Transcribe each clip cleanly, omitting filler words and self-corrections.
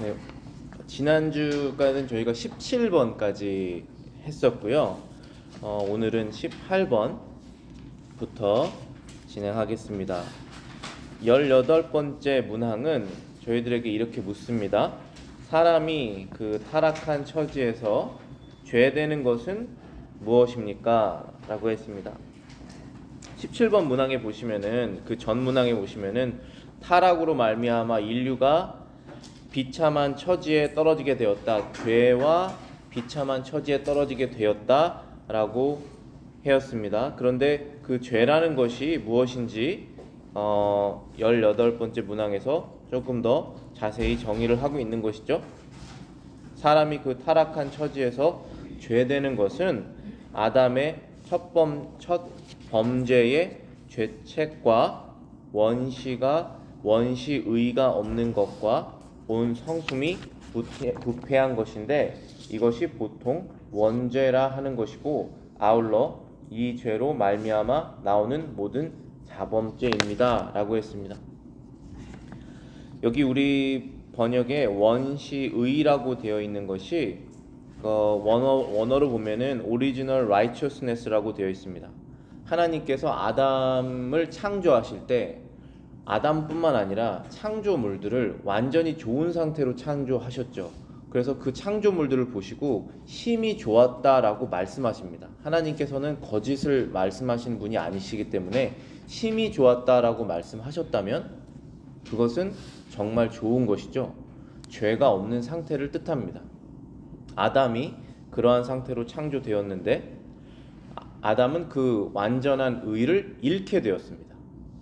네, 지난주까지는 저희가 17번까지 했었고요. 오늘은 18번부터 진행하겠습니다. 18번째 문항은 저희들에게 이렇게 묻습니다. 사람이 그 타락한 처지에서 죄되는 것은 무엇입니까? 라고 했습니다. 17번 문항에 보시면은, 그 전 문항에 보시면은 타락으로 말미암아 인류가 비참한 처지에 떨어지게 되었다. 죄와 비참한 처지에 떨어지게 되었다라고 해였습니다. 그런데 그 죄라는 것이 무엇인지 18번째 문항에서 조금 더 자세히 정의를 하고 있는 것이죠. 사람이 그 타락한 처지에서 죄되는 것은 아담의 첫 범죄의 죄책과 원시의가 없는 것과 온 성품이 부패한 것인데, 이것이 보통 원죄라 하는 것이고, 아울러 이 죄로 말미암아 나오는 모든 자범죄입니다 라고 했습니다. 여기 우리 번역에 원시의라고 되어 있는 것이 원어로 보면은 original righteousness라고 되어 있습니다. 하나님께서 아담을 창조하실 때 아담뿐만 아니라 창조물들을 완전히 좋은 상태로 창조하셨죠. 그래서 그 창조물들을 보시고 심히 좋았다라고 말씀하십니다. 하나님께서는 거짓을 말씀하시는 분이 아니시기 때문에 심히 좋았다라고 말씀하셨다면 그것은 정말 좋은 것이죠. 죄가 없는 상태를 뜻합니다. 아담이 그러한 상태로 창조되었는데 아담은 그 완전한 의를 잃게 되었습니다.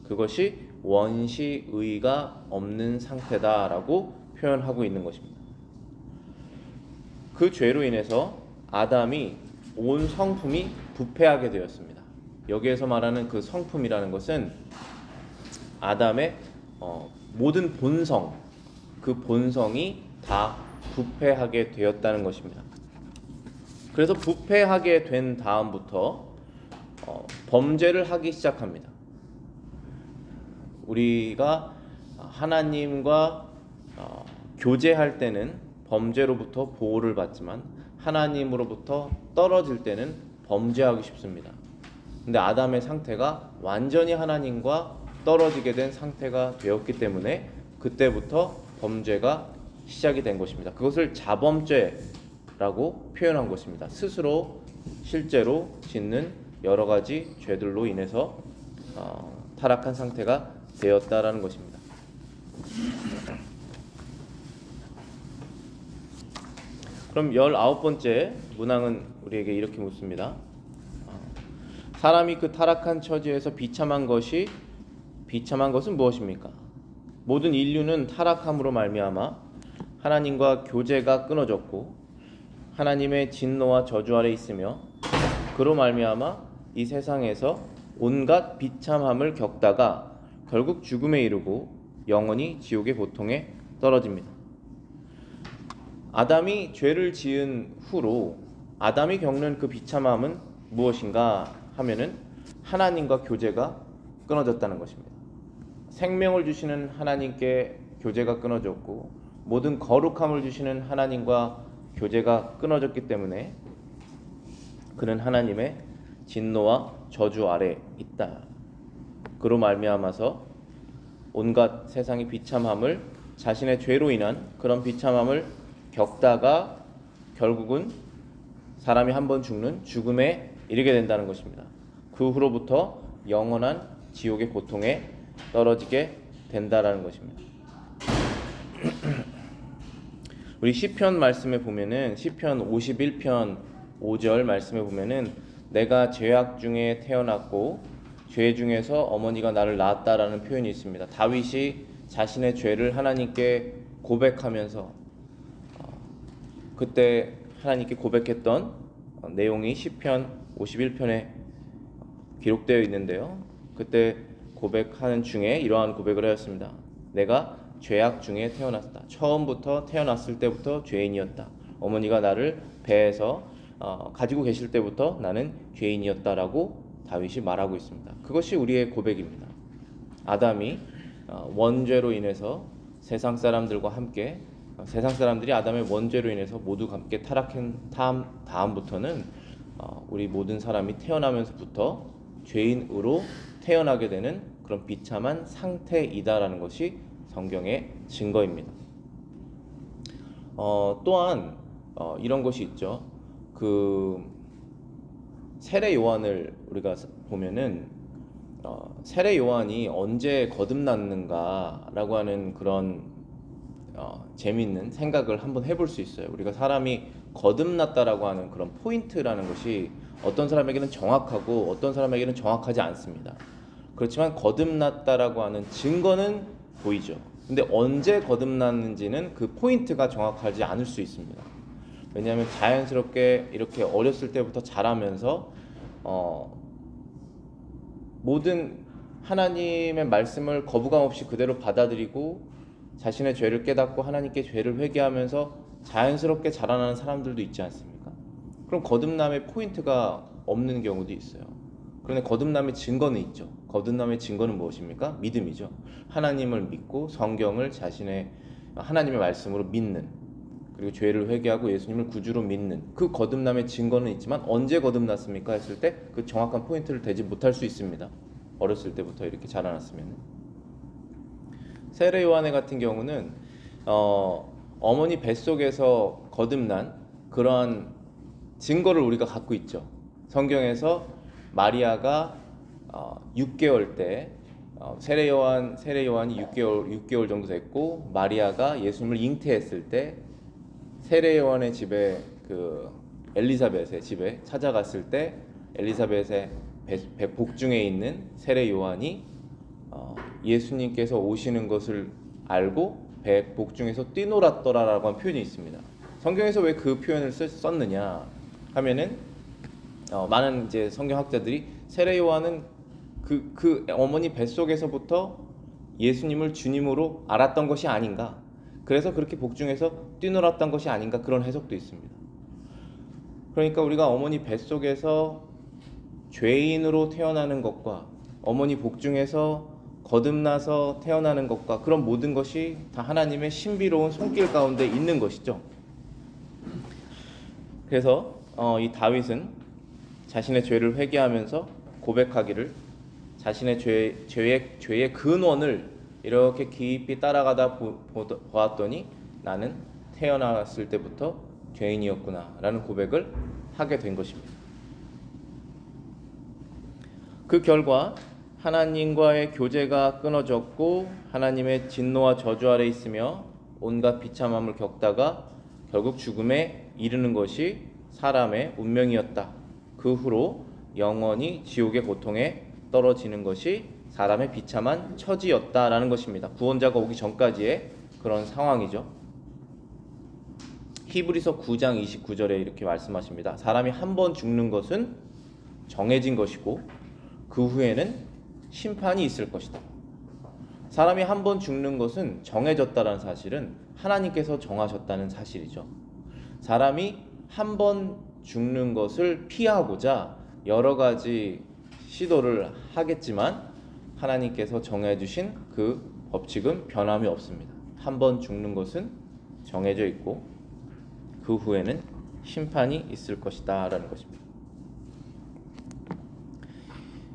그것이 원시의가 없는 상태다라고 표현하고 있는 것입니다. 그 죄로 인해서 아담이 온 성품이 부패하게 되었습니다. 여기에서 말하는 그 성품이라는 것은 아담의 모든 본성, 그 본성이 다 부패하게 되었다는 것입니다. 그래서 부패하게 된 다음부터 범죄를 하기 시작합니다. 우리가 하나님과 교제할 때는 범죄로부터 보호를 받지만 하나님으로부터 떨어질 때는 범죄하기 쉽습니다. 근데 아담의 상태가 완전히 하나님과 떨어지게 된 상태가 되었기 때문에 그때부터 범죄가 시작이 된 것입니다. 그것을 자범죄라고 표현한 것입니다. 스스로 실제로 짓는 여러 가지 죄들로 인해서 타락한 상태가 되었다라는 것입니다. 그럼 19번째 문항은 우리에게 이렇게 묻습니다. 사람이 그 타락한 처지에서 비참한 것은 무엇입니까? 모든 인류는 타락함으로 말미암아 하나님과 교제가 끊어졌고 하나님의 진노와 저주 아래 있으며 그로 말미암아 이 세상에서 온갖 비참함을 겪다가 결국 죽음에 이르고 영원히 지옥의 고통에 떨어집니다. 아담이 죄를 지은 후로 아담이 겪는 그 비참함은 무엇인가 하면은 하나님과 교제가 끊어졌다는 것입니다. 생명을 주시는 하나님께 교제가 끊어졌고 모든 거룩함을 주시는 하나님과 교제가 끊어졌기 때문에 그는 하나님의 진노와 저주 아래 있다. 그로 말미암아서 온갖 세상의 비참함을, 자신의 죄로 인한 그런 비참함을 겪다가 결국은 사람이 한번 죽는 죽음에 이르게 된다는 것입니다. 그 후로부터 영원한 지옥의 고통에 떨어지게 된다라는 것입니다. 우리 시편 말씀에 보면은 시편 51편 5절 말씀에 보면은 내가 죄악 중에 태어났고 죄 중에서 어머니가 나를 낳았다라는 표현이 있습니다. 다윗이 자신의 죄를 하나님께 고백하면서 그때 하나님께 고백했던 내용이 시편 51편에 기록되어 있는데요. 그때 고백하는 중에 이러한 고백을 하였습니다. 내가 죄악 중에 태어났다. 처음부터 태어났을 때부터 죄인이었다. 어머니가 나를 배에서 가지고 계실 때부터 나는 죄인이었다라고 다윗이 말하고 있습니다. 그것이 우리의 고백입니다. 아담이 원죄로 인해서 세상 사람들과 함께 세상 사람들이 아담의 원죄로 인해서 모두 함께 타락한 다음부터는 우리 모든 사람이 태어나면서부터 죄인으로 태어나게 되는 그런 비참한 상태이다라는 것이 성경의 증거입니다. 또한 이런 것이 있죠. 그 세례 요한을 우리가 보면은 세례 요한이 언제 거듭났는가라고 하는 그런 재미있는 생각을 한번 해볼 수 있어요. 우리가 사람이 거듭났다라고 하는 그런 포인트라는 것이 어떤 사람에게는 정확하고 어떤 사람에게는 정확하지 않습니다. 그렇지만 거듭났다라고 하는 증거는 보이죠. 근데 언제 거듭났는지는 그 포인트가 정확하지 않을 수 있습니다. 왜냐하면 자연스럽게 이렇게 어렸을 때부터 자라면서 모든 하나님의 말씀을 거부감 없이 그대로 받아들이고 자신의 죄를 깨닫고 하나님께 죄를 회개하면서 자연스럽게 자라나는 사람들도 있지 않습니까? 그럼 거듭남의 포인트가 없는 경우도 있어요. 그런데 거듭남의 증거는 있죠. 거듭남의 증거는 무엇입니까? 믿음이죠. 하나님을 믿고 성경을 자신의 하나님의 말씀으로 믿는, 그리고 죄를 회개하고 예수님을 구주로 믿는 그 거듭남의 증거는 있지만 언제 거듭났습니까? 했을 때 그 정확한 포인트를 대지 못할 수 있습니다. 어렸을 때부터 이렇게 자라났으면. 세례 요한의 같은 경우는 어머니 뱃속에서 거듭난 그러한 증거를 우리가 갖고 있죠. 성경에서 마리아가 6개월 때 세례 요한이 6개월 정도 됐고 마리아가 예수님을 잉태했을 때 세례 요한의 집에 엘리사벳의 집에 찾아갔을 때 엘리사벳의 복중에 있는 세례 요한이 예수님께서 오시는 것을 알고 복중에서 뛰놀았더라라고 하는 표현이 있습니다. 성경에서 왜 그 표현을 썼느냐 하면은 많은 이제 성경학자들이 세례 요한은 그 어머니 뱃속에서부터 예수님을 주님으로 알았던 것이 아닌가, 그래서 그렇게 복중에서 뛰놀았던 것이 아닌가, 그런 해석도 있습니다. 그러니까 우리가 어머니 뱃속에서 죄인으로 태어나는 것과 어머니 복중에서 거듭나서 태어나는 것과 그런 모든 것이 다 하나님의 신비로운 손길 가운데 있는 것이죠. 그래서 이 다윗은 자신의 죄를 회개하면서 고백하기를, 자신의 죄의 근원을 이렇게 깊이 따라가다 보았더니 나는 태어났을 때부터 죄인이었구나 라는 고백을 하게 된 것입니다. 그 결과 하나님과의 교제가 끊어졌고 하나님의 진노와 저주 아래 있으며 온갖 비참함을 겪다가 결국 죽음에 이르는 것이 사람의 운명이었다. 그 후로 영원히 지옥의 고통에 떨어지는 것이 사람의 비참한 처지였다라는 것입니다. 구원자가 오기 전까지의 그런 상황이죠. 히브리서 9장 29절에 이렇게 말씀하십니다. 사람이 한 번 죽는 것은 정해진 것이고 그 후에는 심판이 있을 것이다. 사람이 한 번 죽는 것은 정해졌다는 사실은 하나님께서 정하셨다는 사실이죠. 사람이 한 번 죽는 것을 피하고자 여러 가지 시도를 하겠지만 하나님께서 정해주신 그 법칙은 변함이 없습니다. 한 번 죽는 것은 정해져 있고 그 후에는 심판이 있을 것이다 라는 것입니다.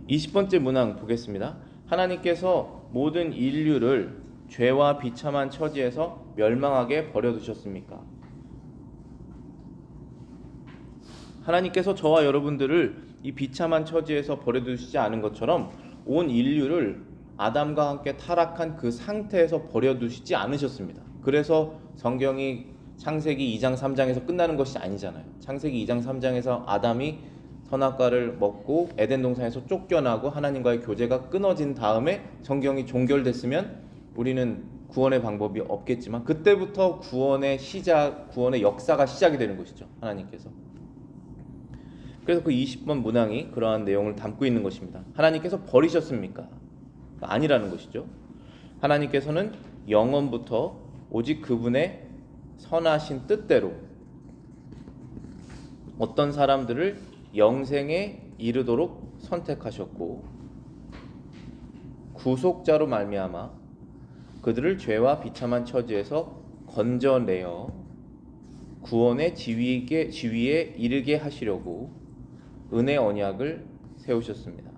20번째 문항 보겠습니다. 하나님께서 모든 인류를 죄와 비참한 처지에서 멸망하게 버려두셨습니까? 하나님께서 저와 여러분들을 이 비참한 처지에서 버려두시지 않은 것처럼 온 인류를 아담과 함께 타락한 그 상태에서 버려두시지 않으셨습니다. 그래서 성경이 창세기 2장 3장에서 끝나는 것이 아니잖아요. 창세기 2장 3장에서 아담이 선악과를 먹고 에덴 동산에서 쫓겨나고 하나님과의 교제가 끊어진 다음에 성경이 종결됐으면 우리는 구원의 방법이 없겠지만 그때부터 구원의 역사가 시작이 되는 것이죠. 하나님께서. 그래서 그 20번 문항이 그러한 내용을 담고 있는 것입니다. 하나님께서 버리셨습니까? 아니라는 것이죠. 하나님께서는 영원부터 오직 그분의 선하신 뜻대로 어떤 사람들을 영생에 이르도록 선택하셨고 구속자로 말미암아 그들을 죄와 비참한 처지에서 건져내어 구원의 지위에 이르게 하시려고 은혜 언약을 세우셨습니다.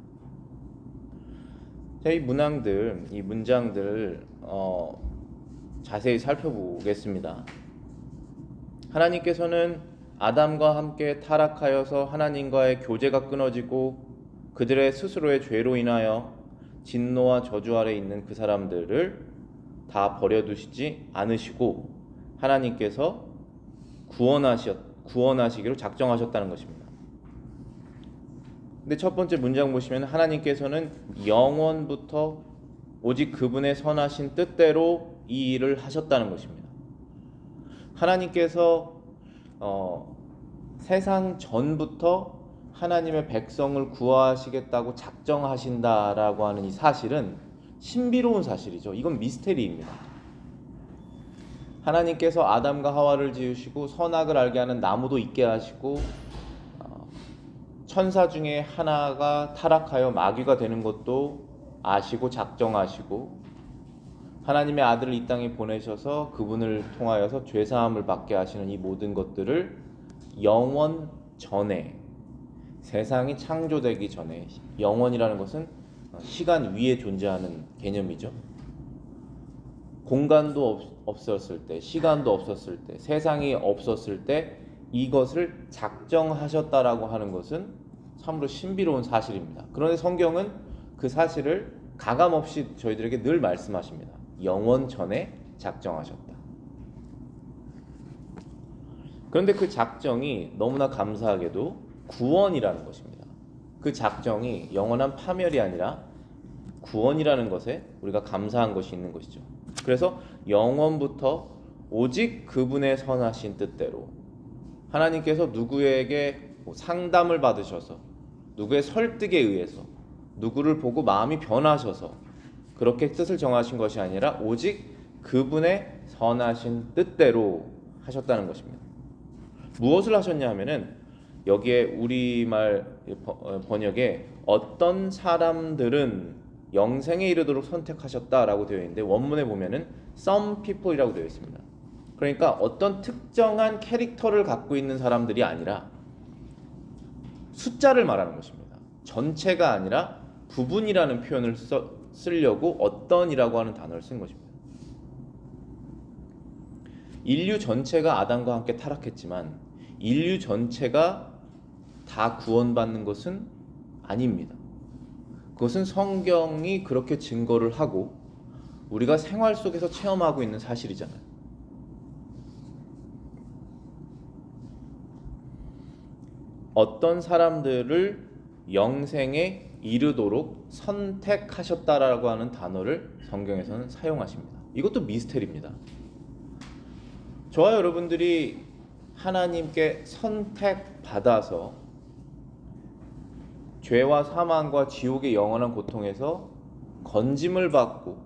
자, 이 문항들, 이 문장들 자세히 살펴보겠습니다. 하나님께서는 아담과 함께 타락하여서 하나님과의 교제가 끊어지고 그들의 스스로의 죄로 인하여 진노와 저주 아래 있는 그 사람들을 다 버려두시지 않으시고 하나님께서 구원하시기로 작정하셨다는 것입니다. 근데 첫 번째 문장 보시면 하나님께서는 영원부터 오직 그분의 선하신 뜻대로 이 일을 하셨다는 것입니다. 하나님께서 세상 전부터 하나님의 백성을 구하시겠다고 작정하신다라고 하는 이 사실은 신비로운 사실이죠. 이건 미스테리입니다. 하나님께서 아담과 하와를 지으시고 선악을 알게 하는 나무도 있게 하시고 천사 중에 하나가 타락하여 마귀가 되는 것도 아시고 작정하시고 하나님의 아들을 이 땅에 보내셔서 그분을 통하여서 죄사함을 받게 하시는 이 모든 것들을 영원 전에, 세상이 창조되기 전에, 영원이라는 것은 시간 위에 존재하는 개념이죠. 공간도 없었을 때, 시간도 없었을 때, 세상이 없었을 때 이것을 작정하셨다라고 하는 것은 참으로 신비로운 사실입니다. 그런데 성경은 그 사실을 가감없이 저희들에게 늘 말씀하십니다. 영원 전에 작정하셨다. 그런데 그 작정이 너무나 감사하게도 구원이라는 것입니다. 그 작정이 영원한 파멸이 아니라 구원이라는 것에 우리가 감사한 것이 있는 것이죠. 그래서 영원부터 오직 그분의 선하신 뜻대로 하나님께서 누구에게 상담을 받으셔서 누구의 설득에 의해서 누구를 보고 마음이 변하셔서 그렇게 뜻을 정하신 것이 아니라 오직 그분의 선하신 뜻대로 하셨다는 것입니다. 무엇을 하셨냐 하면은 여기에 우리말 번역에 어떤 사람들은 영생에 이르도록 선택하셨다라고 되어 있는데 원문에 보면은 some people이라고 되어 있습니다. 그러니까 어떤 특정한 캐릭터를 갖고 있는 사람들이 아니라 숫자를 말하는 것입니다. 전체가 아니라 부분이라는 표현을 쓰려고 어떤이라고 하는 단어를 쓴 것입니다. 인류 전체가 아담과 함께 타락했지만 인류 전체가 다 구원받는 것은 아닙니다. 그것은 성경이 그렇게 증거를 하고 우리가 생활 속에서 체험하고 있는 사실이잖아요. 어떤 사람들을 영생에 이르도록 선택하셨다라고 하는 단어를 성경에서는 사용하십니다. 이것도 미스테리입니다. 저와 여러분들이 하나님께 선택받아서 죄와 사망과 지옥의 영원한 고통에서 건짐을 받고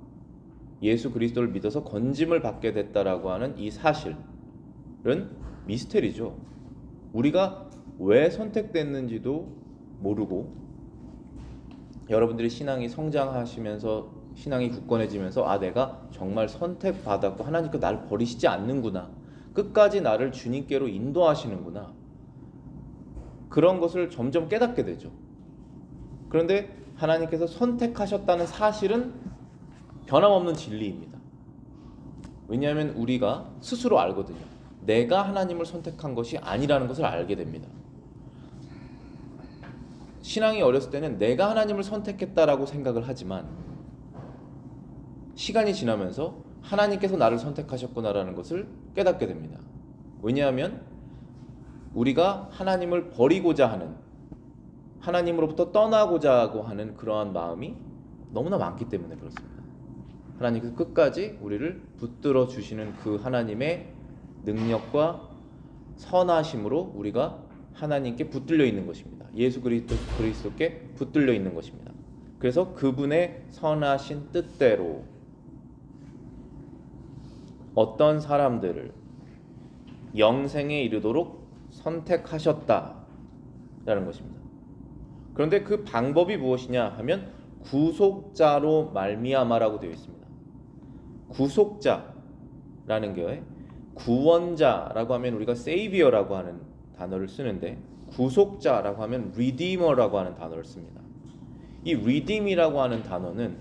예수 그리스도를 믿어서 건짐을 받게 됐다라고 하는 이 사실은 미스테리죠. 우리가 왜 선택됐는지도 모르고 여러분들이 신앙이 성장하시면서 신앙이 굳건해지면서 내가 정말 선택받았고 하나님께서 나를 버리시지 않는구나, 끝까지 나를 주님께로 인도하시는구나, 그런 것을 점점 깨닫게 되죠. 그런데 하나님께서 선택하셨다는 사실은 변함없는 진리입니다. 왜냐하면 우리가 스스로 알거든요. 내가 하나님을 선택한 것이 아니라는 것을 알게 됩니다. 신앙이 어렸을 때는 내가 하나님을 선택했다라고 생각을 하지만 시간이 지나면서 하나님께서 나를 선택하셨구나라는 것을 깨닫게 됩니다. 왜냐하면 우리가 하나님을 버리고자 하는, 하나님으로부터 떠나고자 하는 그러한 마음이 너무나 많기 때문에 그렇습니다. 하나님께서 끝까지 우리를 붙들어 주시는 그 하나님의 능력과 선하심으로 우리가 하나님께 붙들려 있는 것입니다. 예수 그리스도께 붙들려 있는 것입니다. 그래서 그분의 선하신 뜻대로 어떤 사람들을 영생에 이르도록 선택하셨다라는 것입니다. 그런데 그 방법이 무엇이냐 하면 구속자로 말미암아라고 되어 있습니다. 구속자라는 게 구원자라고 하면 우리가 savior라고 하는 단어를 쓰는데, 구속자라고 하면 redeemer라고 하는 단어를 씁니다. 이 redeem이라고 하는 단어는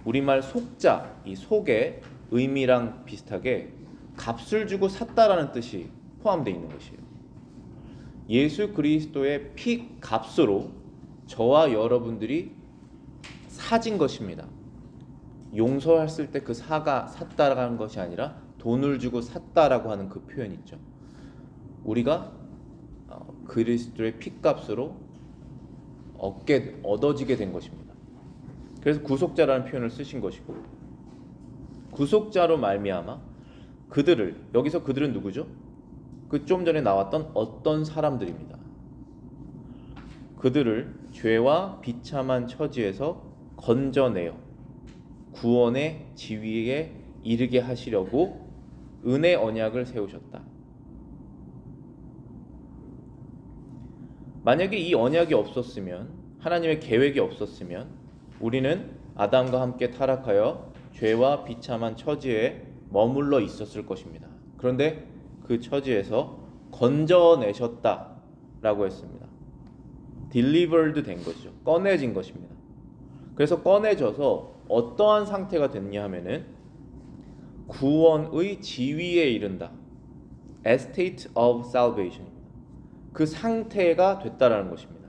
우리말 속자, 이 속의 의미랑 비슷하게 값을 주고 샀다라는 뜻이 포함되어 있는 것이에요. 예수 그리스도의 피 값으로 저와 여러분들이 사진 것입니다. 용서했을 때 그 사가 샀다라는 것이 아니라 돈을 주고 샀다라고 하는 그 표현 있죠. 우리가 그리스도의 피 값으로 얻어지게 된 것입니다. 그래서 구속자라는 표현을 쓰신 것이고, 구속자로 말미암아 그들을, 여기서 그들은 누구죠? 그 좀 전에 나왔던 어떤 사람들입니다. 그들을 죄와 비참한 처지에서 건져내어 구원의 지위에 이르게 하시려고 은혜 언약을 세우셨다. 만약에 이 언약이 없었으면, 하나님의 계획이 없었으면 우리는 아담과 함께 타락하여 죄와 비참한 처지에 머물러 있었을 것입니다. 그런데 그 처지에서 건져내셨다라고 했습니다. delivered 된 것이죠. 꺼내진 것입니다. 그래서 꺼내져서 어떠한 상태가 됐냐 하면은 구원의 지위에 이른다. estate of salvation. 그 상태가 됐다라는 것입니다.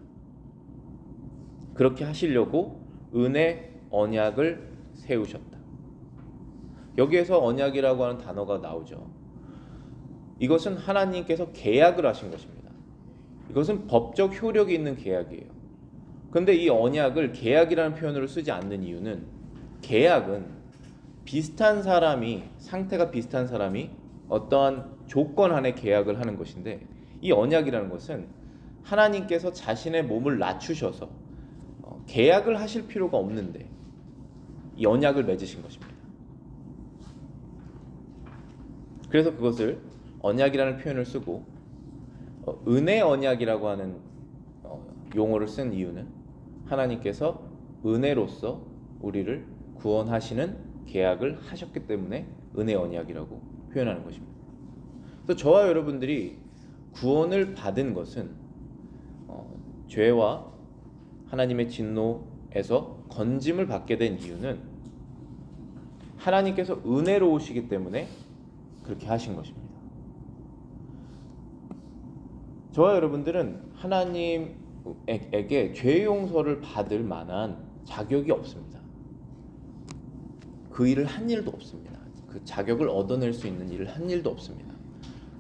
그렇게 하시려고 은혜 언약을 세우셨다. 여기에서 언약이라고 하는 단어가 나오죠. 이것은 하나님께서 계약을 하신 것입니다. 이것은 법적 효력이 있는 계약이에요. 그런데 이 언약을 계약이라는 표현으로 쓰지 않는 이유는, 계약은 비슷한 사람이, 상태가 비슷한 사람이 어떠한 조건 안에 계약을 하는 것인데, 이 언약이라는 것은 하나님께서 자신의 몸을 낮추셔서 계약을 하실 필요가 없는데 이 언약을 맺으신 것입니다. 그래서 그것을 언약이라는 표현을 쓰고 은혜 언약이라고 하는 용어를 쓴 이유는, 하나님께서 은혜로서 우리를 구원하시는 계약을 하셨기 때문에 은혜 언약이라고 표현하는 것입니다. 그래서 저와 여러분들이 구원을 받은 것은 죄와 하나님의 진노에서 건짐을 받게 된 이유는 하나님께서 은혜로우시기 때문에 그렇게 하신 것입니다. 저와 여러분들은 하나님에게 죄 용서를 받을 만한 자격이 없습니다. 그 일을 한 일도 없습니다. 그 자격을 얻어낼 수 있는 일을 한 일도 없습니다.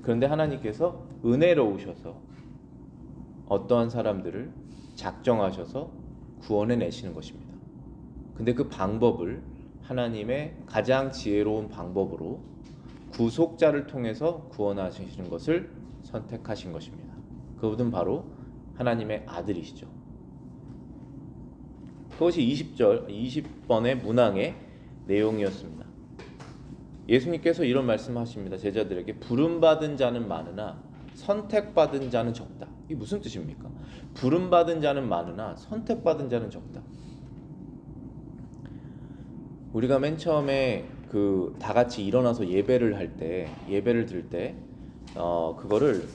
그런데 하나님께서 은혜로우셔서 어떠한 사람들을 작정하셔서 구원해 내시는 것입니다. 근데 그 방법을 하나님의 가장 지혜로운 방법으로 구속자를 통해서 구원하시는 것을 선택하신 것입니다. 그분은 바로 하나님의 아들이시죠. 그것이 20번의 문항의 내용이었습니다. 예수님께서 이런 말씀하십니다. 제자들에게 부름받은 자는 많으나 선택받은 자는 적다. 이게 무슨 뜻입니까? 부름받은 자는 많으나 선택받은 자는 적다. 우리가 맨 처음에 다 같이 일어나서 예배를 드릴 때 그거를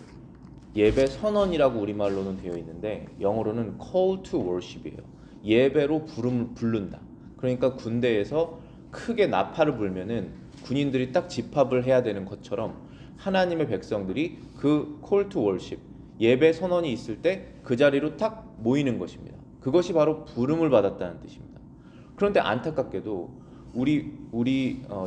예배 선언이라고 우리말로는 되어 있는데 영어로는 call to worship이에요. 예배로 부른다. 그러니까 군대에서 크게 나팔을 불면은 군인들이 딱 집합을 해야 되는 것처럼 하나님의 백성들이 그 call to worship, 예배 선언이 있을 때 그 자리로 딱 모이는 것입니다. 그것이 바로 부름을 받았다는 뜻입니다. 그런데 안타깝게도 우리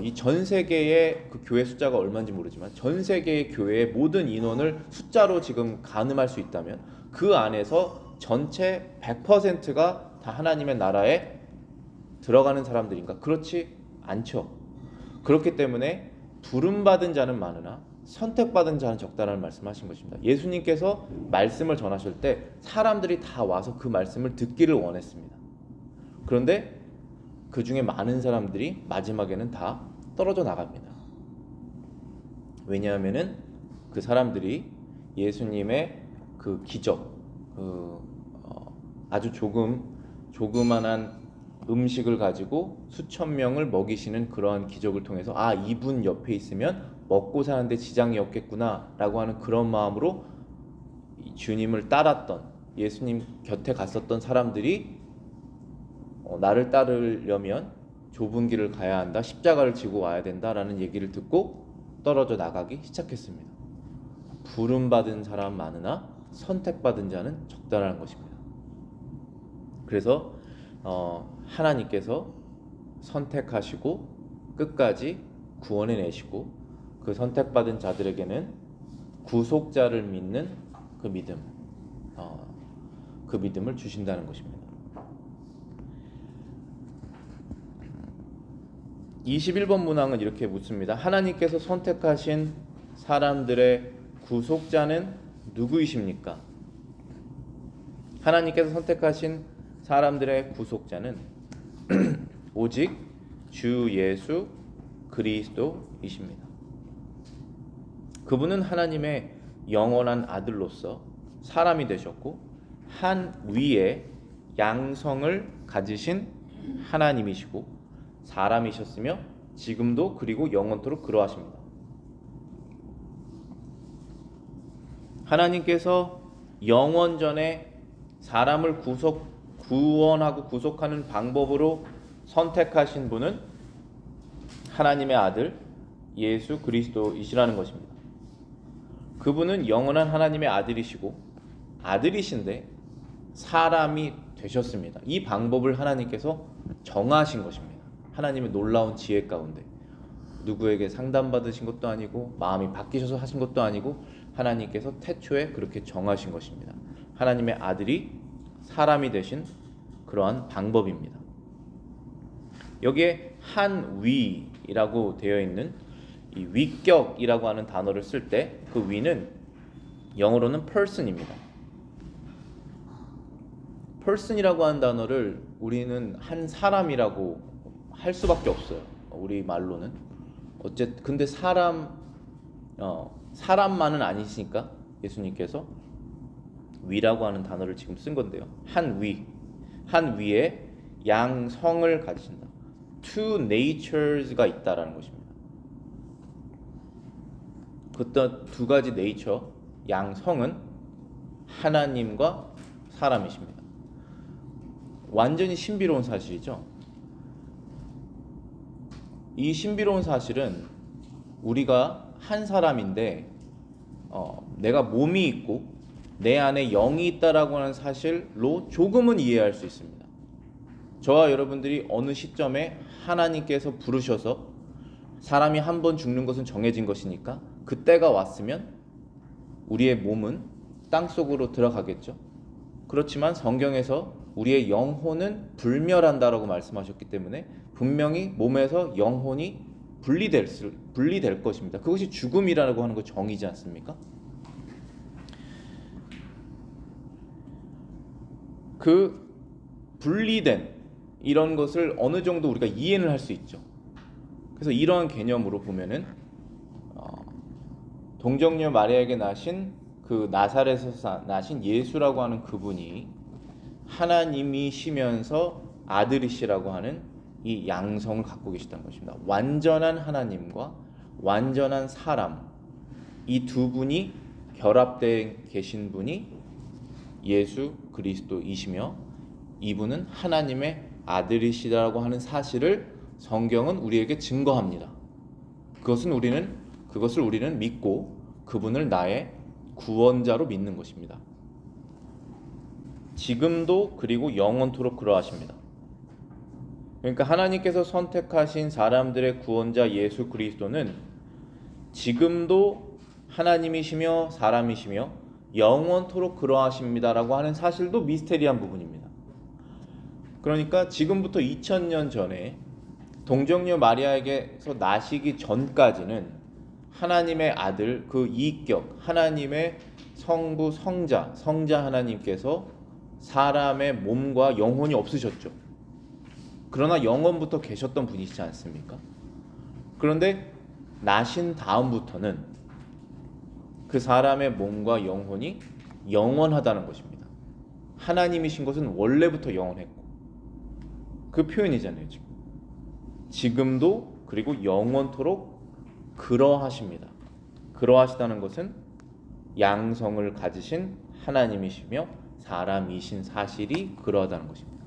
이 전 세계의 그 교회 숫자가 얼마인지 모르지만 전 세계의 교회의 모든 인원을 숫자로 지금 가늠할 수 있다면 그 안에서 전체 100%가 다 하나님의 나라에 들어가는 사람들인가? 그렇지 않죠. 그렇기 때문에 부름받은 자는 많으나 선택받은 자는 적다라는 말씀하신 것입니다. 예수님께서 말씀을 전하실 때 사람들이 다 와서 그 말씀을 듣기를 원했습니다. 그런데 그 중에 많은 사람들이 마지막에는 다 떨어져 나갑니다. 왜냐하면은 그 사람들이 예수님의 그 기적, 아주 조그만한 음식을 가지고 수천 명을 먹이시는 그러한 기적을 통해서 이분 옆에 있으면 먹고 사는데 지장이 없겠구나라고 하는 그런 마음으로 주님을 따랐던, 예수님 곁에 갔었던 사람들이 나를 따르려면 좁은 길을 가야 한다, 십자가를 지고 와야 된다라는 얘기를 듣고 떨어져 나가기 시작했습니다. 부름받은 사람 많으나 선택받은 자는 적다라는 것입니다. 그래서 하나님께서 선택하시고 끝까지 구원해내시고 그 선택받은 자들에게는 구속자를 믿는 그 믿음을 주신다는 것입니다. 21번 문항은 이렇게 묻습니다. 하나님께서 선택하신 사람들의 구속자는 누구이십니까? 하나님께서 선택하신 사람들의 구속자는 오직 주 예수 그리스도이십니다. 그분은 하나님의 영원한 아들로서 사람이 되셨고 한 위의 양성을 가지신 하나님이시고 사람이셨으며 지금도 그리고 영원토록 그러하십니다. 하나님께서 영원전에 사람을 구원하고 구속하는 방법으로 선택하신 분은 하나님의 아들 예수 그리스도이시라는 것입니다. 그분은 영원한 하나님의 아들이시고 아들이신데 사람이 되셨습니다. 이 방법을 하나님께서 정하신 것입니다. 하나님의 놀라운 지혜 가운데 누구에게 상담받으신 것도 아니고 마음이 바뀌셔서 하신 것도 아니고 하나님께서 태초에 그렇게 정하신 것입니다. 하나님의 아들이 사람이 되신 그러한 방법입니다. 여기에 한 위라고 되어 있는 이 위격이라고 하는 단어를 쓸 때 그 위는 영어로는 person입니다. person이라고 하는 단어를 우리는 한 사람이라고 할 수밖에 없어요. 우리 말로는. 근데 사람만은 아니시니까 예수님께서 위라고 하는 단어를 지금 쓴 건데요. 한 위에 양성을 가지신다. two natures가 있다라는 것입니다. 그때 두 가지 네이처, 양성은 하나님과 사람이십니다. 완전히 신비로운 사실이죠. 이 신비로운 사실은 우리가 한 사람인데 내가 몸이 있고 내 안에 영이 있다라고 하는 사실로 조금은 이해할 수 있습니다. 저와 여러분들이 어느 시점에 하나님께서 부르셔서 사람이 한 번 죽는 것은 정해진 것이니까 그때가 왔으면 우리의 몸은 땅속으로 들어가겠죠. 그렇지만 성경에서 우리의 영혼은 불멸한다라고 말씀하셨기 때문에 분명히 몸에서 영혼이 분리될 것입니다. 그것이 죽음이라고 하는 거 정의지 않습니까? 그 분리된 이런 것을 어느 정도 우리가 이해는 할 수 있죠. 그래서 이러한 개념으로 보면은 동정녀 마리아에게 나신 그 나사렛에서 나신 예수라고 하는 그분이 하나님이시면서 아들이시라고 하는 이 양성을 갖고 계시다는 것입니다. 완전한 하나님과 완전한 사람, 이 두 분이 결합되어 계신 분이 예수 그리스도이시며 이분은 하나님의 아들이시라고 하는 사실을 성경은 우리에게 증거합니다. 그것을 우리는 믿고 그분을 나의 구원자로 믿는 것입니다. 지금도 그리고 영원토록 그러하십니다. 그러니까 하나님께서 선택하신 사람들의 구원자 예수 그리스도는 지금도 하나님이시며 사람이시며 영원토록 그러하십니다라고 하는 사실도 미스테리한 부분입니다. 그러니까 지금부터 2000년 전에 동정녀 마리아에게서 나시기 전까지는 하나님의 아들 그 이격 하나님의 성부 성자 하나님께서 사람의 몸과 영혼이 없으셨죠. 그러나 영원부터 계셨던 분이시지 않습니까? 그런데 나신 다음부터는 그 사람의 몸과 영혼이 영원하다는 것입니다. 하나님이신 것은 원래부터 영원했고 그 표현이잖아요. 지금도 그리고 영원토록 그러하십니다. 그러하시다는 것은 양성을 가지신 하나님이시며 사람이신 사실이 그러하다는 것입니다.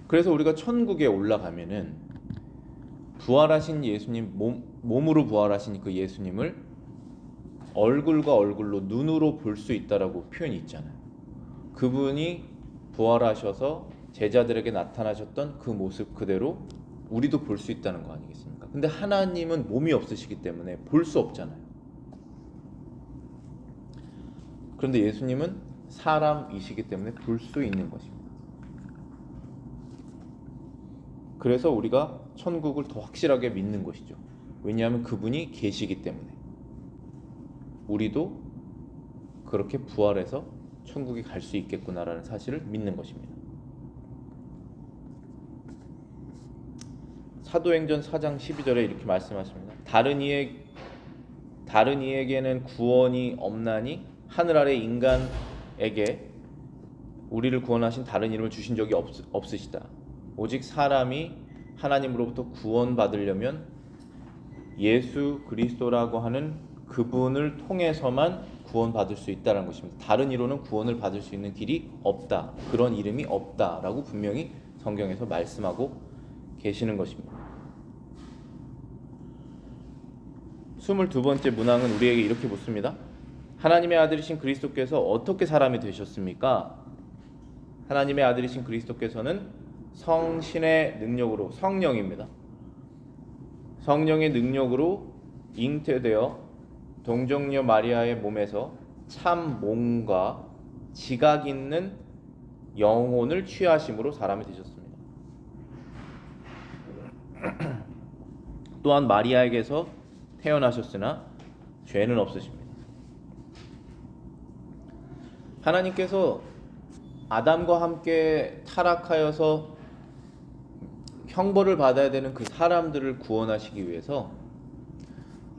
그래서 우리가 천국에 올라가면은 부활하신 예수님, 몸으로 부활하신 그 예수님을 얼굴과 얼굴로 눈으로 볼 수 있다라고 표현이 있잖아요. 그분이 부활하셔서 제자들에게 나타나셨던 그 모습 그대로 우리도 볼 수 있다는 거 아니겠습니까? 근데 하나님은 몸이 없으시기 때문에 볼 수 없잖아요. 그런데 예수님은 사람이시기 때문에 볼 수 있는 것입니다. 그래서 우리가 천국을 더 확실하게 믿는 것이죠. 왜냐하면 그분이 계시기 때문에. 우리도 그렇게 부활해서 천국에 갈 수 있겠구나라는 사실을 믿는 것입니다. 사도행전 4장 12절에 이렇게 말씀하십니다. 다른 이에게는 구원이 없나니 하늘 아래 인간에게 우리를 구원하신 다른 이름을 주신 적이 없으시다. 오직 사람이 하나님으로부터 구원받으려면 예수 그리스도라고 하는 그분을 통해서만 구원받을 수 있다는 것입니다. 다른 이로는 구원을 받을 수 있는 길이 없다. 그런 이름이 없다라고 분명히 성경에서 말씀하고 계시는 것입니다. 22번째 문항은 우리에게 이렇게 묻습니다. 하나님의 아들이신 그리스도께서 어떻게 사람이 되셨습니까? 하나님의 아들이신 그리스도께서는 성신의 능력으로, 성령입니다. 성령의 능력으로 잉태되어 동정녀 마리아의 몸에서 참 몸과 지각 있는 영혼을 취하심으로 사람이 되셨습니다. 또한 마리아에게서 태어나셨으나 죄는 없으십니다. 하나님께서 아담과 함께 타락하여서 형벌을 받아야 되는 그 사람들을 구원하시기 위해서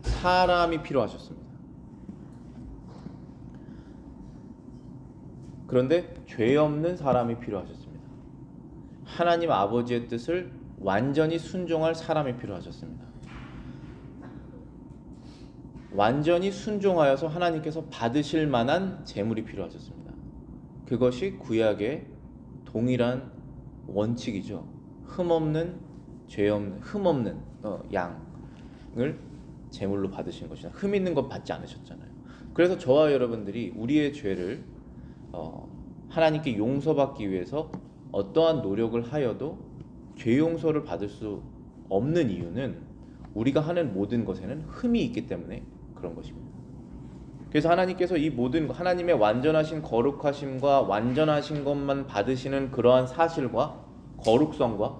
사람이 필요하셨습니다. 그런데 죄 없는 사람이 필요하셨습니다. 하나님 아버지의 뜻을 완전히 순종할 사람이 필요하셨습니다. 완전히 순종하여서 하나님께서 받으실 만한 재물이 필요하셨습니다. 그것이 구약의 동일한 원칙이죠. 흠없는 양을 제물로 받으신 것이나 흠 있는 것 받지 않으셨잖아요. 그래서 저와 여러분들이 우리의 죄를 하나님께 용서받기 위해서 어떠한 노력을 하여도 죄 용서를 받을 수 없는 이유는 우리가 하는 모든 것에는 흠이 있기 때문에 그런 것입니다. 그래서 하나님께서 이 모든 하나님의 완전하신 거룩하심과 완전하신 것만 받으시는 그러한 사실과 거룩성과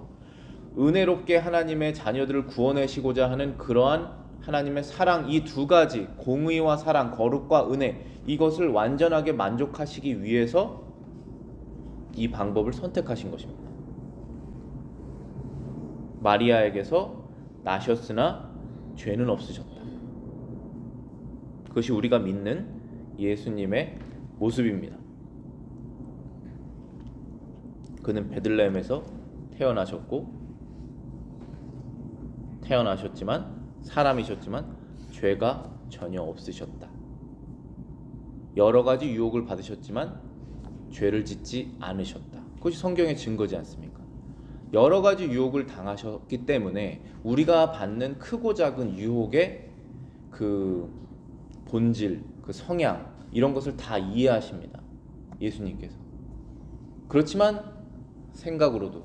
은혜롭게 하나님의 자녀들을 구원하시고자 하는 그러한 하나님의 사랑, 이 두 가지 공의와 사랑, 거룩과 은혜, 이것을 완전하게 만족하시기 위해서 이 방법을 선택하신 것입니다. 마리아에게서 나셨으나 죄는 없으셨다. 그것이 우리가 믿는 예수님의 모습입니다. 그는 베들레헴에서 태어나셨지만 사람이셨지만 죄가 전혀 없으셨다. 여러 가지 유혹을 받으셨지만 죄를 짓지 않으셨다. 그것이 성경의 증거지 않습니까? 여러 가지 유혹을 당하셨기 때문에 우리가 받는 크고 작은 유혹의 그 본질, 그 성향, 이런 것을 다 이해하십니다. 예수님께서. 그렇지만 생각으로도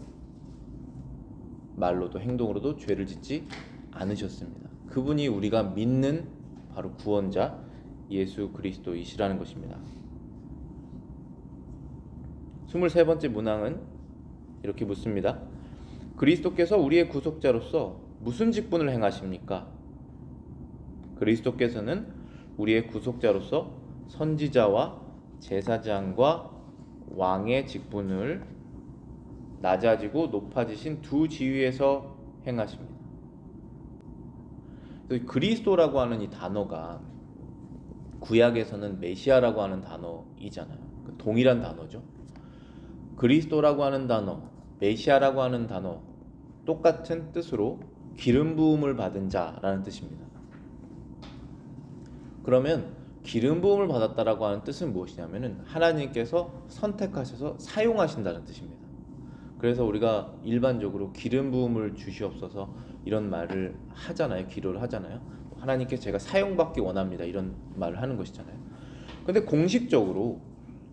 말로도 행동으로도 죄를 짓지 않으셨습니다. 그분이 우리가 믿는 바로 구원자 예수 그리스도이시라는 것입니다. 23번째 문항은 이렇게 묻습니다. 그리스도께서 우리의 구속자로서 무슨 직분을 행하십니까? 그리스도께서는 우리의 구속자로서 선지자와 제사장과 왕의 직분을 낮아지고 높아지신 두 지위에서 행하십니다. 그리스도라고 하는 이 단어가 구약에서는 메시아라고 하는 단어이잖아요. 동일한 단어죠. 그리스도라고 하는 단어, 메시아라고 하는 단어, 똑같은 뜻으로 기름 부음을 받은 자라는 뜻입니다. 그러면 기름 부음을 받았다라고 하는 뜻은 무엇이냐면은 하나님께서 선택하셔서 사용하신다는 뜻입니다. 그래서 우리가 일반적으로 기름 부음을 주시옵소서 이런 말을 하잖아요. 기도를 하잖아요. 하나님께 제가 사용받기 원합니다. 이런 말을 하는 것이잖아요. 근데 공식적으로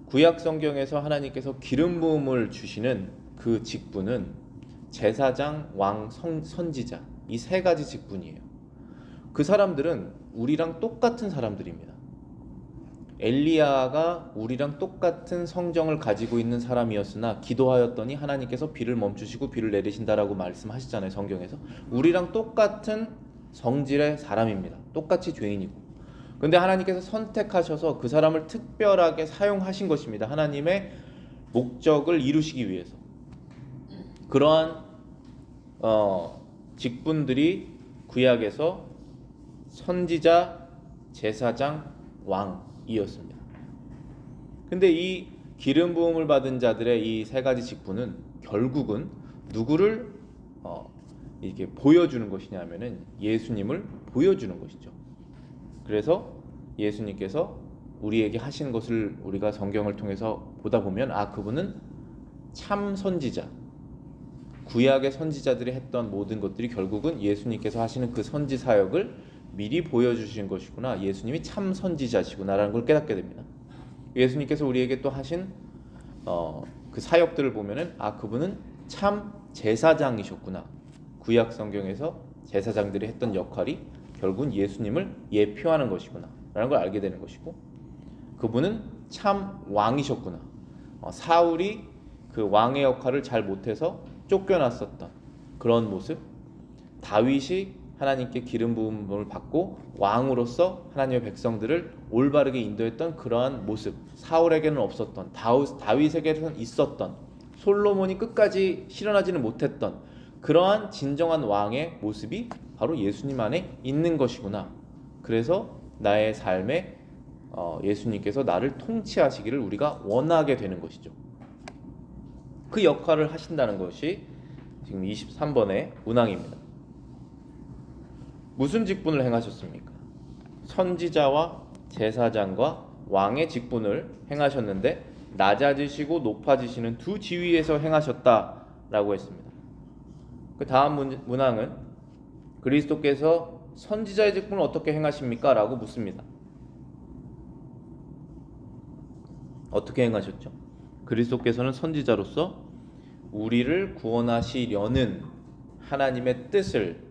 구약 성경에서 하나님께서 기름 부음을 주시는 그 직분은 제사장, 왕, 선지자 이 세 가지 직분이에요. 그 사람들은 우리랑 똑같은 사람들입니다. 엘리야가 우리랑 똑같은 성정을 가지고 있는 사람이었으나 기도하였더니 하나님께서 비를 멈추시고 비를 내리신다라고 말씀하시잖아요. 성경에서 우리랑 똑같은 성질의 사람입니다. 똑같이 죄인이고, 근데 하나님께서 선택하셔서 그 사람을 특별하게 사용하신 것입니다. 하나님의 목적을 이루시기 위해서. 그러한 직분들이 구약에서 선지자, 제사장, 왕이었습니다. 근데 이 기름 부음을 받은 자들의 이 세 가지 직분은 결국은 누구를 이렇게 보여주는 것이냐면은 예수님을 보여주는 것이죠. 그래서 예수님께서 우리에게 하신 것을 우리가 성경을 통해서 보다 보면 그분은 참 선지자, 구약의 선지자들이 했던 모든 것들이 결국은 예수님께서 하시는 그 선지 사역을 미리 보여주신 것이구나, 예수님이 참 선지자시구나라는 걸 깨닫게 됩니다. 예수님께서 우리에게 또 하신 그 사역들을 보면은 그분은 참 제사장이셨구나. 구약 성경에서 제사장들이 했던 역할이 결국은 예수님을 예표하는 것이구나 라는 걸 알게 되는 것이고, 그분은 참 왕이셨구나. 사울이 그 왕의 역할을 잘 못해서 쫓겨났었던 그런 모습, 다윗이 하나님께 기름 부음을 받고 왕으로서 하나님의 백성들을 올바르게 인도했던 그러한 모습, 사울에게는 없었던, 다윗에게는 있었던, 솔로몬이 끝까지 실현하지는 못했던 그러한 진정한 왕의 모습이 바로 예수님 안에 있는 것이구나. 그래서 나의 삶에 예수님께서 나를 통치하시기를 우리가 원하게 되는 것이죠. 그 역할을 하신다는 것이 지금 23번의 문항입니다. 무슨 직분을 행하셨습니까? 선지자와 제사장과 왕의 직분을 행하셨는데 낮아지시고 높아지시는 두 지위에서 행하셨다라고 했습니다. 그 다음 문항은 그리스도께서 선지자의 직분을 어떻게 행하십니까? 라고 묻습니다. 어떻게 행하셨죠? 그리스도께서는 선지자로서 우리를 구원하시려는 하나님의 뜻을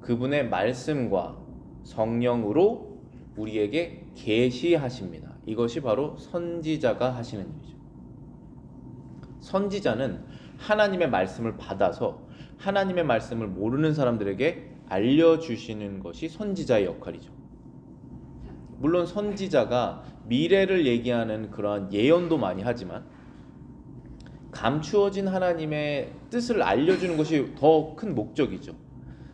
그분의 말씀과 성령으로 우리에게 계시하십니다. 이것이 바로 선지자가 하시는 일이죠. 선지자는 하나님의 말씀을 받아서 하나님의 말씀을 모르는 사람들에게 알려주시는 것이 선지자의 역할이죠. 물론 선지자가 미래를 얘기하는 그러한 예언도 많이 하지만 감추어진 하나님의 뜻을 알려주는 것이 더 큰 목적이죠.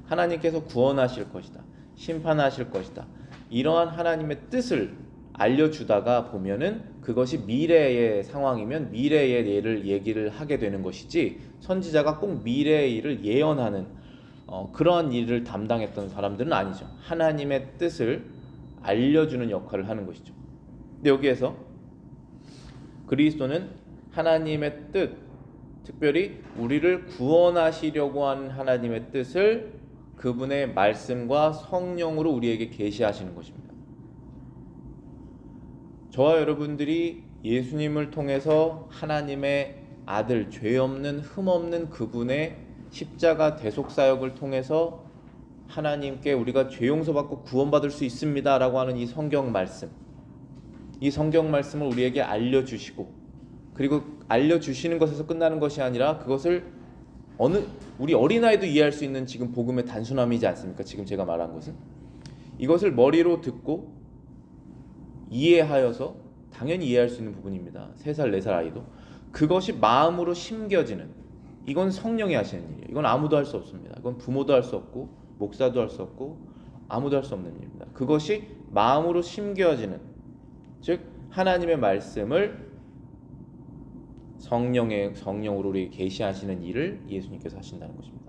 하나님께서 구원하실 것이다, 심판하실 것이다, 이러한 하나님의 뜻을 알려주다가 보면은 그것이 미래의 상황이면 미래의 일을 얘기를 하게 되는 것이지, 선지자가 꼭 미래의 일을 예언하는 그러한 일을 담당했던 사람들은 아니죠. 하나님의 뜻을 알려주는 역할을 하는 것이죠. 근데 여기에서 그리스도는 하나님의 뜻, 특별히 우리를 구원하시려고 하는 하나님의 뜻을 그분의 말씀과 성령으로 우리에게 계시하시는 것입니다. 저와 여러분들이 예수님을 통해서 하나님의 아들, 죄 없는 흠 없는 그분의 십자가 대속 사역을 통해서 하나님께 우리가 죄 용서받고 구원받을 수 있습니다 라고 하는 이 성경 말씀, 이 성경 말씀을 우리에게 알려주시고, 그리고 알려주시는 것에서 끝나는 것이 아니라 그것을 우리 어린아이도 이해할 수 있는 지금 복음의 단순함이지 않습니까? 지금 제가 말한 것은 이것을 머리로 듣고 이해하여서 당연히 이해할 수 있는 부분입니다. 3살, 4살 아이도 그것이 마음으로 심겨지는, 이건 성령이 하시는 일이에요. 이건 아무도 할 수 없습니다. 이건 부모도 할 수 없고 목사도 할 수 없고 아무도 할 수 없는 일입니다. 그것이 마음으로 심겨지는, 즉 하나님의 말씀을 성령으로 우리에게 계시하시는 일을 예수님께서 하신다는 것입니다.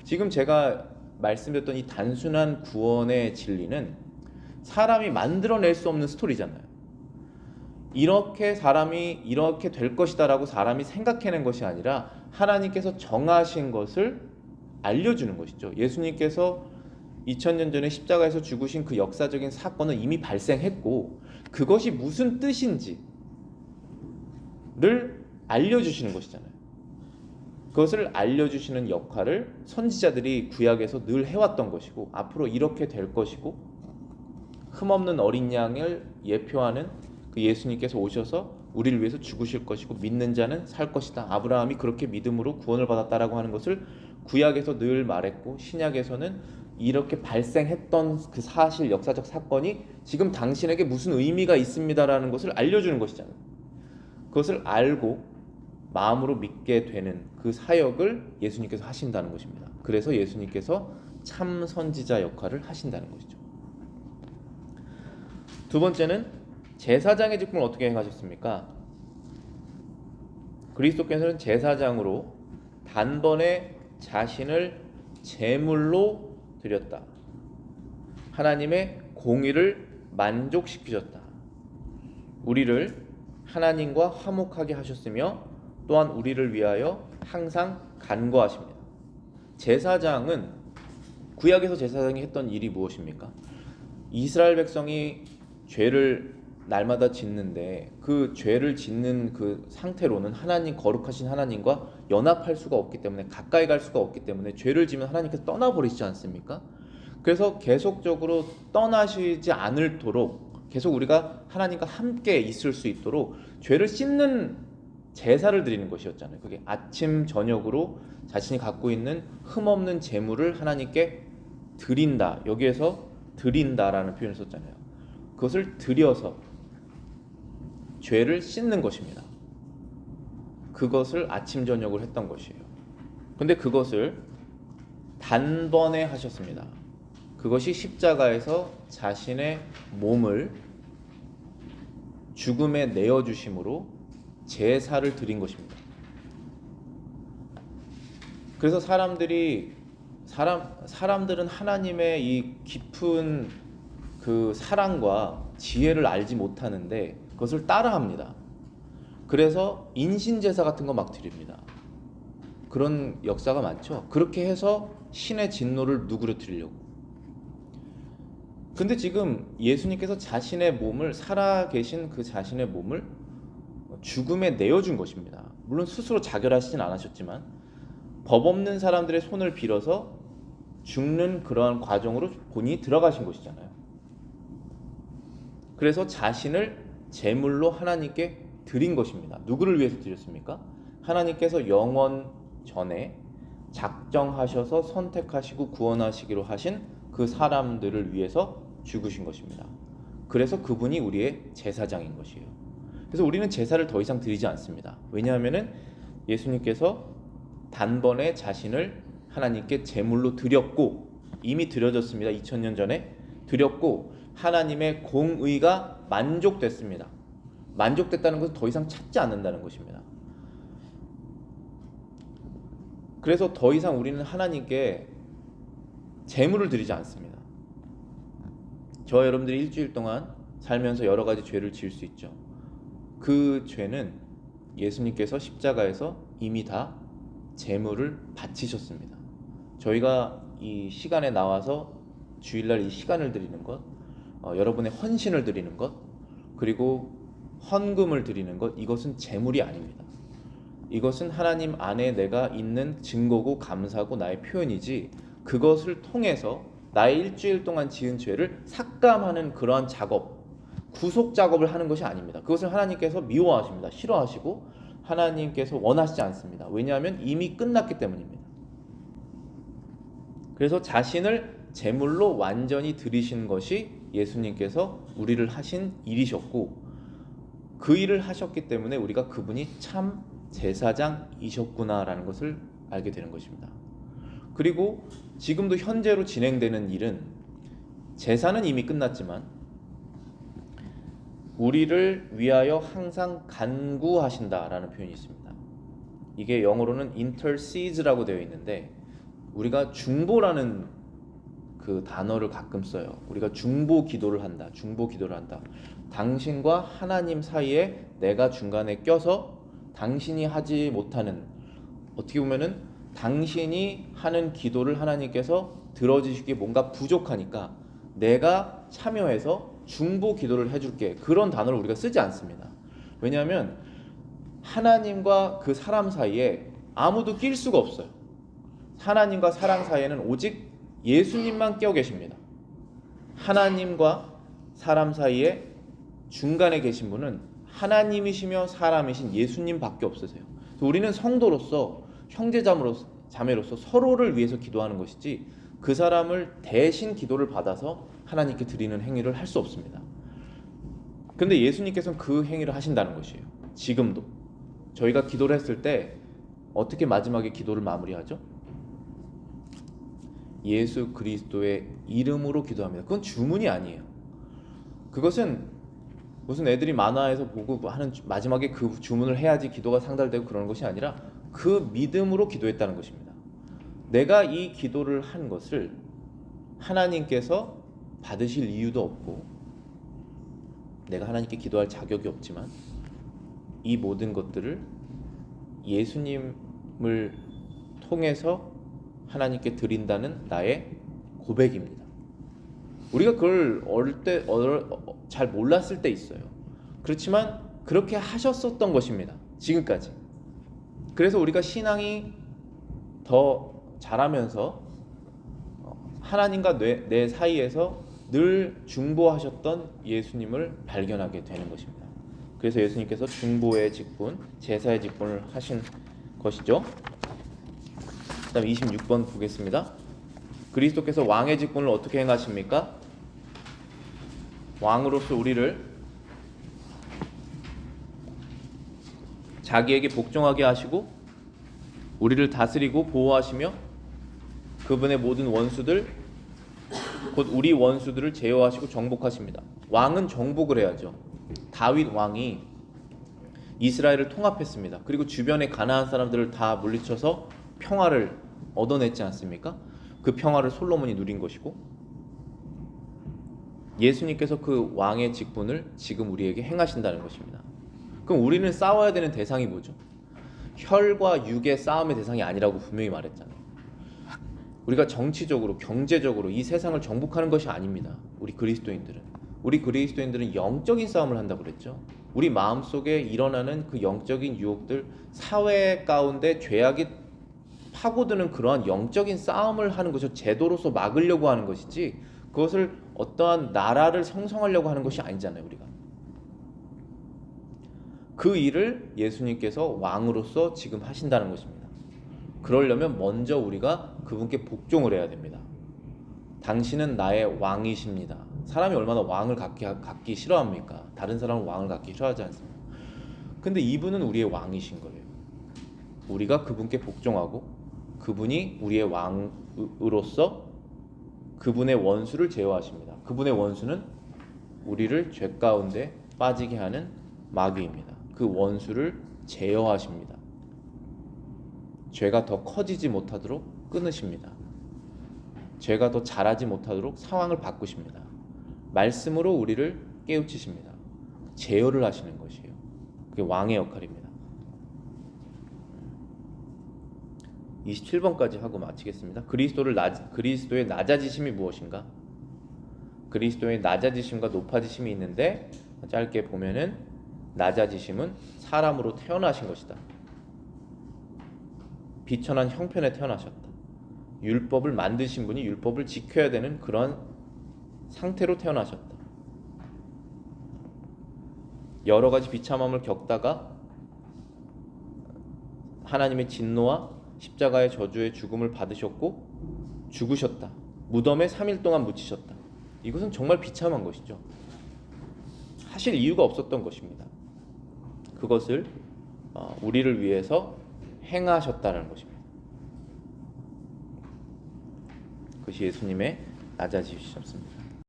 지금 제가 말씀드렸던 이 단순한 구원의 진리는 사람이 만들어낼 수 없는 스토리잖아요. 이렇게 사람이 이렇게 될 것이다라고 사람이 생각해낸 것이 아니라 하나님께서 정하신 것을 알려주는 것이죠. 예수님께서 2000년 전에 십자가에서 죽으신 그 역사적인 사건은 이미 발생했고 그것이 무슨 뜻인지를 알려주시는 것이잖아요. 그것을 알려주시는 역할을 선지자들이 구약에서 늘 해왔던 것이고 앞으로 이렇게 될 것이고 흠없는 어린 양을 예표하는 그 예수님께서 오셔서 우리를 위해서 죽으실 것이고 믿는 자는 살 것이다. 아브라함이 그렇게 믿음으로 구원을 받았다라고 하는 것을 구약에서 늘 말했고 신약에서는 이렇게 발생했던 그 사실 역사적 사건이 지금 당신에게 무슨 의미가 있습니다라는 것을 알려주는 것이잖아요. 그것을 알고 마음으로 믿게 되는 그 사역을 예수님께서 하신다는 것입니다. 그래서 예수님께서 참 선지자 역할을 하신다는 것이죠. 두 번째는 제사장의 직분을 어떻게 행하셨습니까? 그리스도께서는 제사장으로 단번에 자신을 제물로 드렸다. 하나님의 공의를 만족시키셨다. 우리를 하나님과 화목하게 하셨으며 또한 우리를 위하여 항상 간구하십니다. 제사장은 구약에서 제사장이 했던 일이 무엇입니까? 이스라엘 백성이 죄를 날마다 짓는데 그 죄를 짓는 그 상태로는 하나님 거룩하신 하나님과 연합할 수가 없기 때문에 가까이 갈 수가 없기 때문에 죄를 지면 하나님께서 떠나버리시지 않습니까? 그래서 계속적으로 떠나시지 않도록 계속 우리가 하나님과 함께 있을 수 있도록 죄를 씻는 제사를 드리는 것이었잖아요. 그게 아침 저녁으로 자신이 갖고 있는 흠없는 제물을 하나님께 드린다. 여기에서 드린다라는 표현을 썼잖아요. 그것을 드려서 죄를 씻는 것입니다. 그것을 아침 저녁으로 했던 것이에요. 근데 그것을 단번에 하셨습니다. 그것이 십자가에서 자신의 몸을 죽음에 내어주심으로 제사를 드린 것입니다. 그래서 사람들은 하나님의 이 깊은 그 사랑과 지혜를 알지 못하는데 그것을 따라합니다. 그래서 인신제사 같은 거 막 드립니다. 그런 역사가 많죠. 그렇게 해서 신의 진노를 누그러뜨리려고. 근데 지금 예수님께서 자신의 몸을 살아계신 그 자신의 몸을 죽음에 내어준 것입니다. 물론 스스로 자결하시진 않으셨지만 법 없는 사람들의 손을 빌어서 죽는 그러한 과정으로 본인이 들어가신 것이잖아요. 그래서 자신을 제물로 하나님께 드린 것입니다. 누구를 위해서 드렸습니까? 하나님께서 영원 전에 작정하셔서 선택하시고 구원하시기로 하신 그 사람들을 위해서 죽으신 것입니다. 그래서 그분이 우리의 제사장인 것이에요. 그래서 우리는 제사를 더 이상 드리지 않습니다. 왜냐하면 예수님께서 단번에 자신을 하나님께 제물로 드렸고 이미 드려졌습니다. 2000년 전에 드렸고 하나님의 공의가 만족됐습니다. 만족됐다는 것은 더 이상 찾지 않는다는 것입니다. 그래서 더 이상 우리는 하나님께 제물을 드리지 않습니다. 저와 여러분들이 일주일 동안 살면서 여러 가지 죄를 지을 수 있죠. 그 죄는 예수님께서 십자가에서 이미 다 제물을 바치셨습니다. 저희가 이 시간에 나와서 주일날 이 시간을 드리는 것, 여러분의 헌신을 드리는 것, 그리고 헌금을 드리는 것, 이것은 제물이 아닙니다. 이것은 하나님 안에 내가 있는 증거고 감사고 나의 표현이지 그것을 통해서 나의 일주일 동안 지은 죄를 삭감하는 그러한 작업, 구속 작업을 하는 것이 아닙니다. 그것을 하나님께서 미워하십니다. 싫어하시고 하나님께서 원하시지 않습니다. 왜냐하면 이미 끝났기 때문입니다. 그래서 자신을 제물로 완전히 드리신 것이 예수님께서 우리를 하신 일이셨고 그 일을 하셨기 때문에 우리가 그분이 참 제사장이셨구나라는 것을 알게 되는 것입니다. 그리고 지금도 현재로 진행되는 일은 제사는 이미 끝났지만 우리를 위하여 항상 간구하신다라는 표현이 있습니다. 이게 영어로는 intercedes라고 되어 있는데 우리가 중보라는 그 단어를 가끔 써요. 우리가 중보 기도를 한다. 중보 기도를 한다. 당신과 하나님 사이에 내가 중간에 껴서 당신이 하지 못하는, 어떻게 보면은 당신이 하는 기도를 하나님께서 들어주시기에 뭔가 부족하니까 내가 참여해서 중보 기도를 해줄게. 그런 단어를 우리가 쓰지 않습니다. 왜냐하면 하나님과 그 사람 사이에 아무도 낄 수가 없어요. 하나님과 사람 사이에는 오직 예수님만 껴 계십니다. 하나님과 사람 사이에 중간에 계신 분은 하나님이시며 사람이신 예수님밖에 없으세요. 우리는 성도로서, 형제자매로서 서로를 위해서 기도하는 것이지 그 사람을 대신 기도를 받아서 하나님께 드리는 행위를 할 수 없습니다. 근데 예수님께서는 그 행위를 하신다는 것이에요. 지금도 저희가 기도를 했을 때 어떻게 마지막에 기도를 마무리하죠? 예수 그리스도의 이름으로 기도합니다. 그건 주문이 아니에요. 그것은 무슨 애들이 만화에서 보고 하는 마지막에 그 주문을 해야지 기도가 상달되고 그러는 것이 아니라 그 믿음으로 기도했다는 것입니다. 내가 이 기도를 한 것을 하나님께서 받으실 이유도 없고 내가 하나님께 기도할 자격이 없지만 이 모든 것들을 예수님을 통해서 하나님께 드린다는 나의 고백입니다. 우리가 그걸 어릴 때 잘 몰랐을 때 있어요. 그렇지만 그렇게 하셨었던 것입니다. 지금까지. 그래서 우리가 신앙이 더 자라면서 하나님과 내 사이에서 늘 중보하셨던 예수님을 발견하게 되는 것입니다. 그래서 예수님께서 중보의 직분, 제사의 직분을 하신 것이죠. 그다음 26번 보겠습니다. 그리스도께서 왕의 직분을 어떻게 행하십니까? 왕으로서 우리를 자기에게 복종하게 하시고 우리를 다스리고 보호하시며 그분의 모든 원수들 곧 우리 원수들을 제어하시고 정복하십니다. 왕은 정복을 해야죠. 다윗 왕이 이스라엘을 통합했습니다. 그리고 주변의 가나안 사람들을 다 물리쳐서 평화를 얻어냈지 않습니까? 그 평화를 솔로몬이 누린 것이고 예수님께서 그 왕의 직분을 지금 우리에게 행하신다는 것입니다. 그럼 우리는 싸워야 되는 대상이 뭐죠? 혈과 육의 싸움의 대상이 아니라고 분명히 말했잖아요. 우리가 정치적으로, 경제적으로 이 세상을 정복하는 것이 아닙니다. 우리 그리스도인들은 영적인 싸움을 한다고 그랬죠. 우리 마음속에 일어나는 그 영적인 유혹들, 사회 가운데 죄악이 파고드는 그러한 영적인 싸움을 하는 것을 제도로서 막으려고 하는 것이지 그것을 어떠한 나라를 형성하려고 하는 것이 아니잖아요. 우리가 그 일을 예수님께서 왕으로서 지금 하신다는 것입니다. 그러려면 먼저 우리가 그분께 복종을 해야 됩니다. 당신은 나의 왕이십니다. 사람이 얼마나 왕을 갖기 싫어합니까? 다른 사람은 왕을 갖기 싫어하지 않습니까? 근데 이분은 우리의 왕이신 거예요. 우리가 그분께 복종하고 그분이 우리의 왕으로서 그분의 원수를 제어하십니다. 그분의 원수는 우리를 죄 가운데 빠지게 하는 마귀입니다. 그 원수를 제어하십니다. 죄가 더 커지지 못하도록 끊으십니다. 죄가 더 자라지 못하도록 상황을 바꾸십니다. 말씀으로 우리를 깨우치십니다. 제어를 하시는 것이에요. 그게 왕의 역할입니다. 27번까지 하고 마치겠습니다. 그리스도의 낮아지심이 무엇인가? 그리스도의 낮아지심과 높아지심이 있는데 짧게 보면은 낮아지심은 사람으로 태어나신 것이다. 비천한 형편에 태어나셨다. 율법을 만드신 분이 율법을 지켜야 되는 그런 상태로 태어나셨다. 여러 가지 비참함을 겪다가 하나님의 진노와 십자가의 저주의 죽음을 받으셨고 죽으셨다. 무덤에 3일 동안 묻히셨다. 이것은 정말 비참한 것이죠. 하실 이유가 없었던 것입니다. 그것을 우리를 위해서 행하셨다는 것입니다. 그것이 예수님의 낮아지셨습니다.